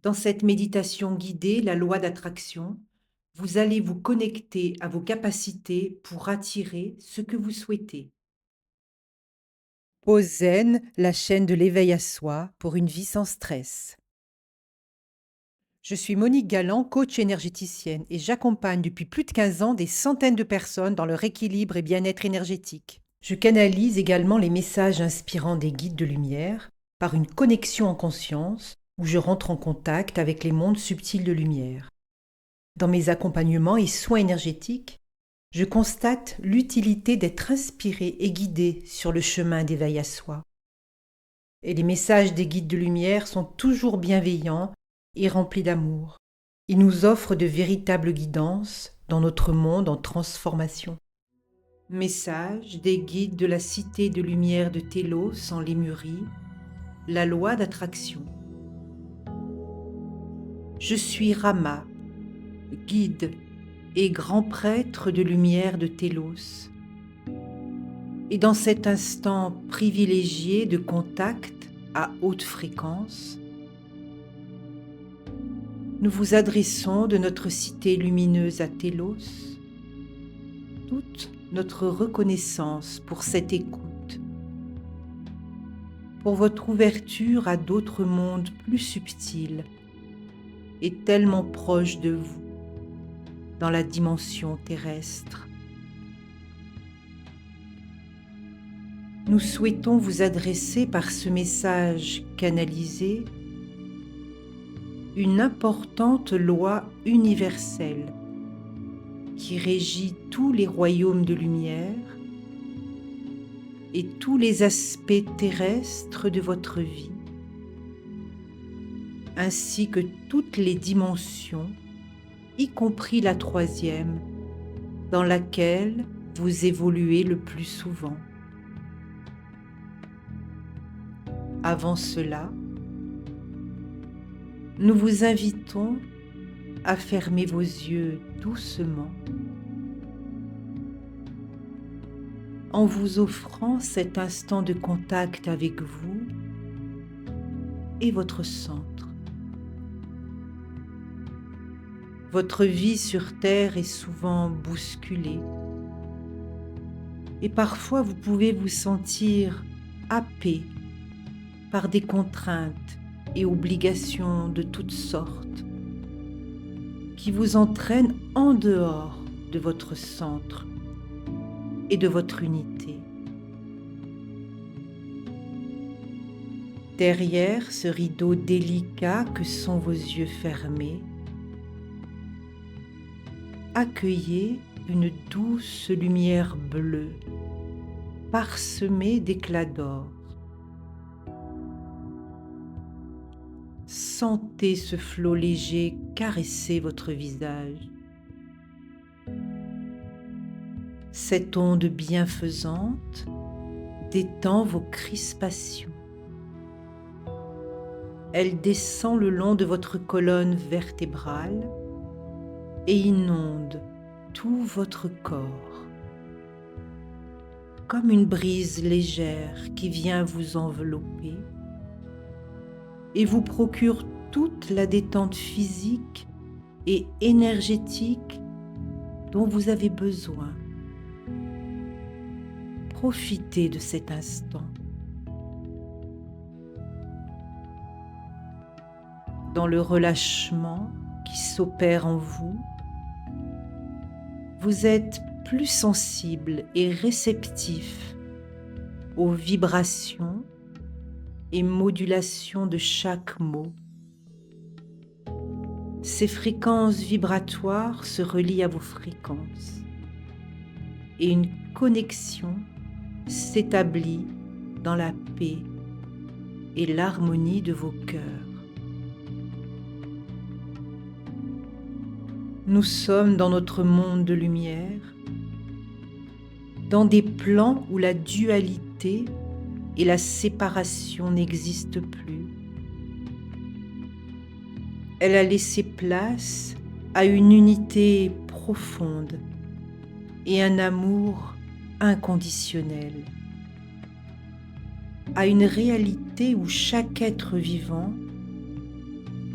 Dans cette méditation guidée, la loi d'attraction, vous allez vous connecter à vos capacités pour attirer ce que vous souhaitez. Pause Zen, la chaîne de l'éveil à soi pour une vie sans stress. Je suis Monique Galland, coach énergéticienne, et j'accompagne depuis plus de 15 ans des centaines de personnes dans leur équilibre et bien-être énergétique. Je canalise également les messages inspirants des guides de lumière par une connexion en conscience où je rentre en contact avec les mondes subtils de lumière. Dans mes accompagnements et soins énergétiques, je constate l'utilité d'être inspiré et guidé sur le chemin d'éveil à soi. Et les messages des guides de lumière sont toujours bienveillants et remplis d'amour. Ils nous offrent de véritables guidances dans notre monde en transformation. Message des guides de la cité de lumière de Télos en Lémurie, la loi d'attraction. Je suis Rama, guide et grand prêtre de lumière de Télos. Et dans cet instant privilégié de contact à haute fréquence, nous vous adressons de notre cité lumineuse à Télos toute notre reconnaissance pour cette écoute, pour votre ouverture à d'autres mondes plus subtils et tellement proches de vous dans la dimension terrestre. Nous souhaitons vous adresser par ce message canalisé une importante loi universelle qui régit tous les royaumes de lumière et tous les aspects terrestres de votre vie, ainsi que toutes les dimensions, y compris la troisième, dans laquelle vous évoluez le plus souvent. Avant cela, nous vous invitons à fermer vos yeux doucement en vous offrant cet instant de contact avec vous et votre centre. Votre vie sur Terre est souvent bousculée et parfois vous pouvez vous sentir happé par des contraintes et obligations de toutes sortes qui vous entraînent en dehors de votre centre et de votre unité. Derrière ce rideau délicat que sont vos yeux fermés, accueillez une douce lumière bleue parsemée d'éclats d'or. Sentez ce flot léger caresser votre visage. Cette onde bienfaisante détend vos crispations. Elle descend le long de votre colonne vertébrale et inonde tout votre corps, comme une brise légère qui vient vous envelopper et vous procure toute la détente physique et énergétique dont vous avez besoin. Profitez de cet instant. Dans le relâchement qui s'opère en vous, vous êtes plus sensible et réceptif aux vibrations et modulations de chaque mot. Ces fréquences vibratoires se relient à vos fréquences et une connexion s'établit dans la paix et l'harmonie de vos cœurs. Nous sommes dans notre monde de lumière, dans des plans où la dualité et la séparation n'existent plus. Elle a laissé place à une unité profonde et un amour inconditionnel, à une réalité où chaque être vivant,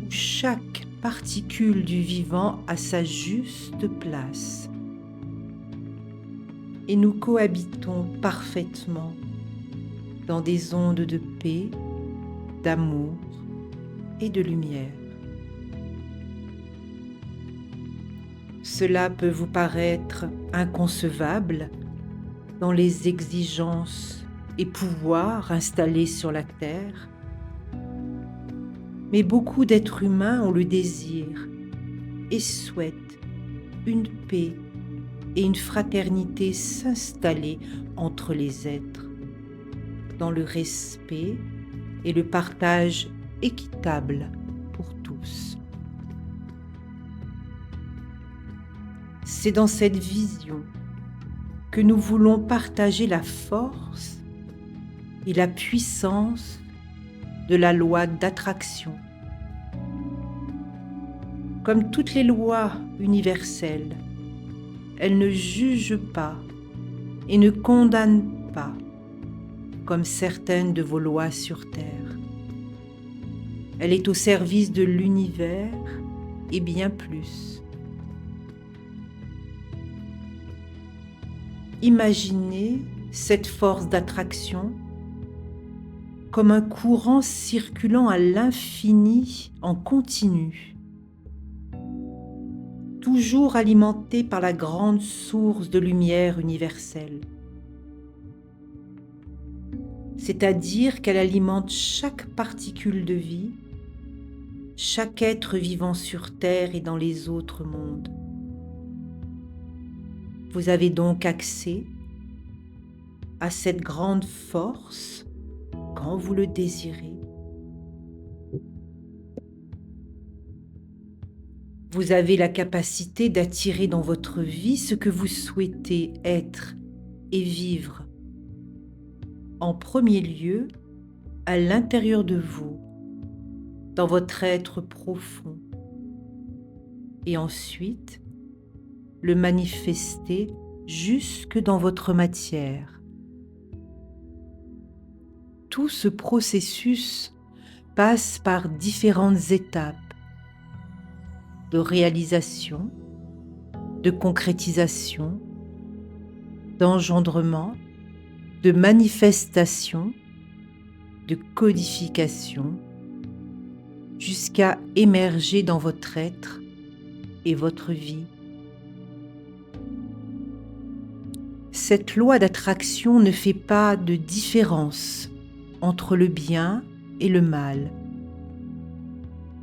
où chaque particule du vivant a sa juste place. Et nous cohabitons parfaitement dans des ondes de paix, d'amour et de lumière. Cela peut vous paraître inconcevable dans les exigences et pouvoirs installés sur la Terre, mais beaucoup d'êtres humains ont le désir et souhaitent une paix et une fraternité s'installer entre les êtres, dans le respect et le partage équitable pour tous. C'est dans cette vision que nous voulons partager la force et la puissance de la loi d'attraction. Comme toutes les lois universelles, elle ne juge pas et ne condamne pas, comme certaines de vos lois sur Terre. Elle est au service de l'univers et bien plus. Imaginez cette force d'attraction comme un courant circulant à l'infini en continu, toujours alimenté par la grande source de lumière universelle. C'est-à-dire qu'elle alimente chaque particule de vie, chaque être vivant sur Terre et dans les autres mondes. Vous avez donc accès à cette grande force quand vous le désirez. Vous avez la capacité d'attirer dans votre vie ce que vous souhaitez être et vivre. En premier lieu, à l'intérieur de vous, dans votre être profond. Et ensuite, le manifester jusque dans votre matière. Tout ce processus passe par différentes étapes de réalisation, de concrétisation, d'engendrement, de manifestation, de codification, jusqu'à émerger dans votre être et votre vie. Cette loi d'attraction ne fait pas de différence entre le bien et le mal.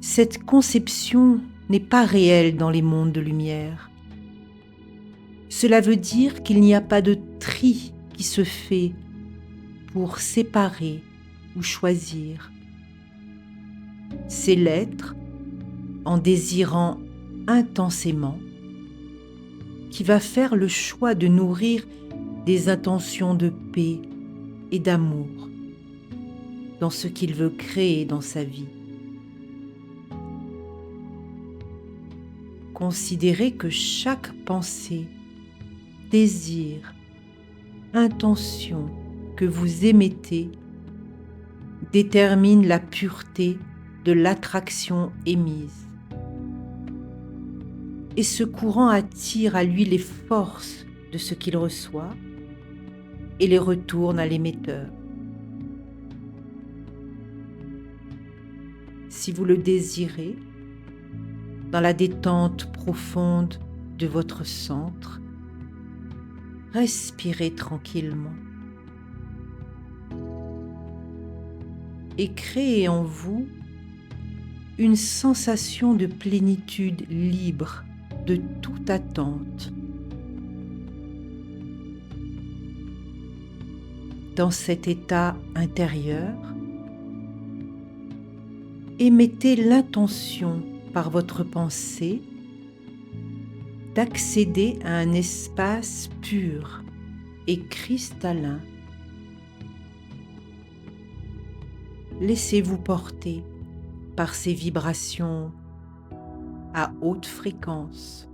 Cette conception n'est pas réelle dans les mondes de lumière. Cela veut dire qu'il n'y a pas de tri qui se fait pour séparer ou choisir. C'est l'être, en désirant intensément, qui va faire le choix de nourrir des intentions de paix et d'amour dans ce qu'il veut créer dans sa vie. Considérez que chaque pensée, désir, intention que vous émettez détermine la pureté de l'attraction émise. Et ce courant attire à lui les forces de ce qu'il reçoit et les retourne à l'émetteur. Si vous le désirez, dans la détente profonde de votre centre, respirez tranquillement et créez en vous une sensation de plénitude libre de toute attente. Dans cet état intérieur, émettez l'intention par votre pensée d'accéder à un espace pur et cristallin. Laissez-vous porter par ces vibrations à haute fréquence.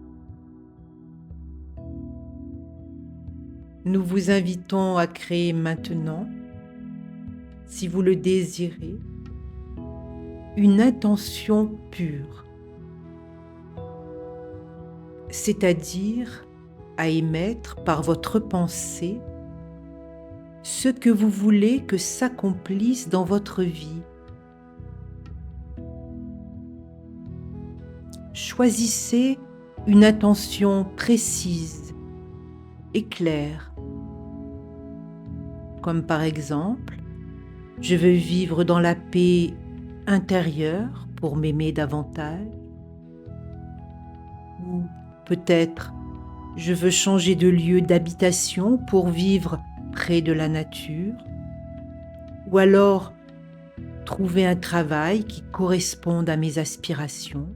Nous vous invitons à créer maintenant, si vous le désirez, une intention pure, c'est-à-dire à émettre par votre pensée ce que vous voulez que s'accomplisse dans votre vie. Choisissez une intention précise et claire, comme par exemple, je veux vivre dans la paix intérieure pour m'aimer davantage, ou peut-être je veux changer de lieu d'habitation pour vivre près de la nature, ou alors trouver un travail qui corresponde à mes aspirations.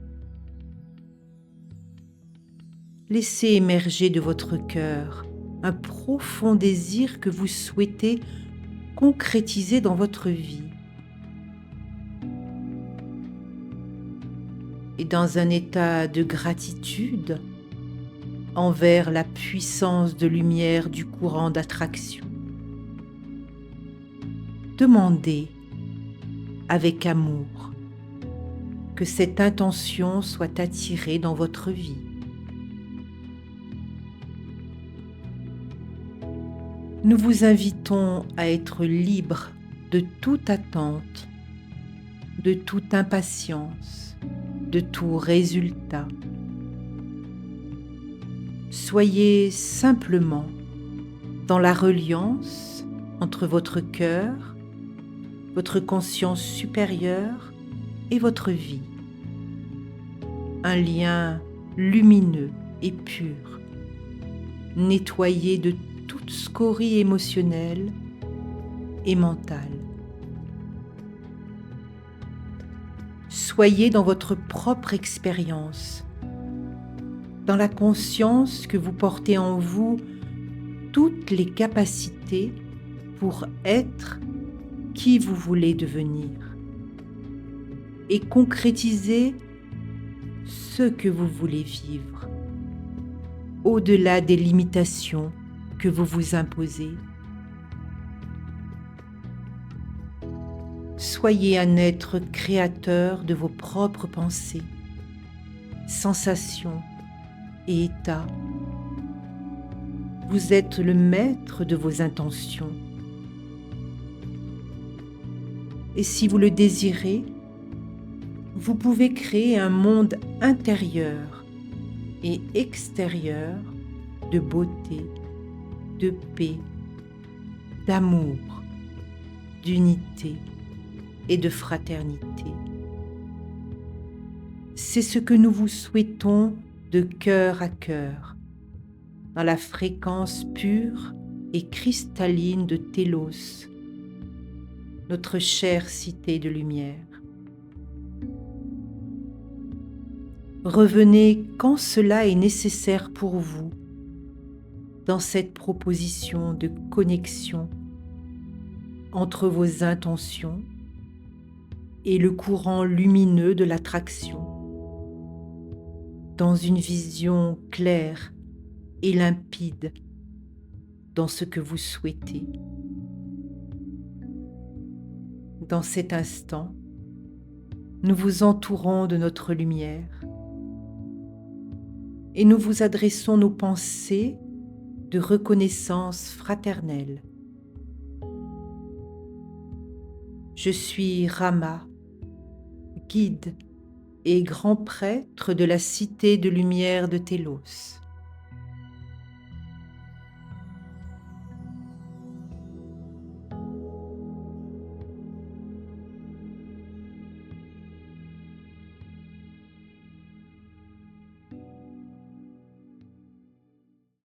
Laissez émerger de votre cœur un profond désir que vous souhaitez concrétiser dans votre vie. Et dans un état de gratitude envers la puissance de lumière du courant d'attraction, demandez avec amour que cette intention soit attirée dans votre vie. Nous vous invitons à être libre de toute attente, de toute impatience, de tout résultat. Soyez simplement dans la reliance entre votre cœur, votre conscience supérieure et votre vie. Un lien lumineux et pur, nettoyé de toute scorie émotionnelle et mentale. Soyez dans votre propre expérience, dans la conscience que vous portez en vous toutes les capacités pour être qui vous voulez devenir et concrétiser ce que vous voulez vivre, au-delà des limitations que vous vous imposez. Soyez un être créateur de vos propres pensées, sensations et états. Vous êtes le maître de vos intentions. Et si vous le désirez, vous pouvez créer un monde intérieur et extérieur de beauté, de paix, d'amour, d'unité et de fraternité. C'est ce que nous vous souhaitons de cœur à cœur, dans la fréquence pure et cristalline de Télos, notre chère cité de lumière. Revenez quand cela est nécessaire pour vous, dans cette proposition de connexion entre vos intentions et le courant lumineux de l'attraction, dans une vision claire et limpide dans ce que vous souhaitez. Dans cet instant, nous vous entourons de notre lumière et nous vous adressons nos pensées de reconnaissance fraternelle. Je suis Rama, guide et grand prêtre de la cité de lumière de Télos.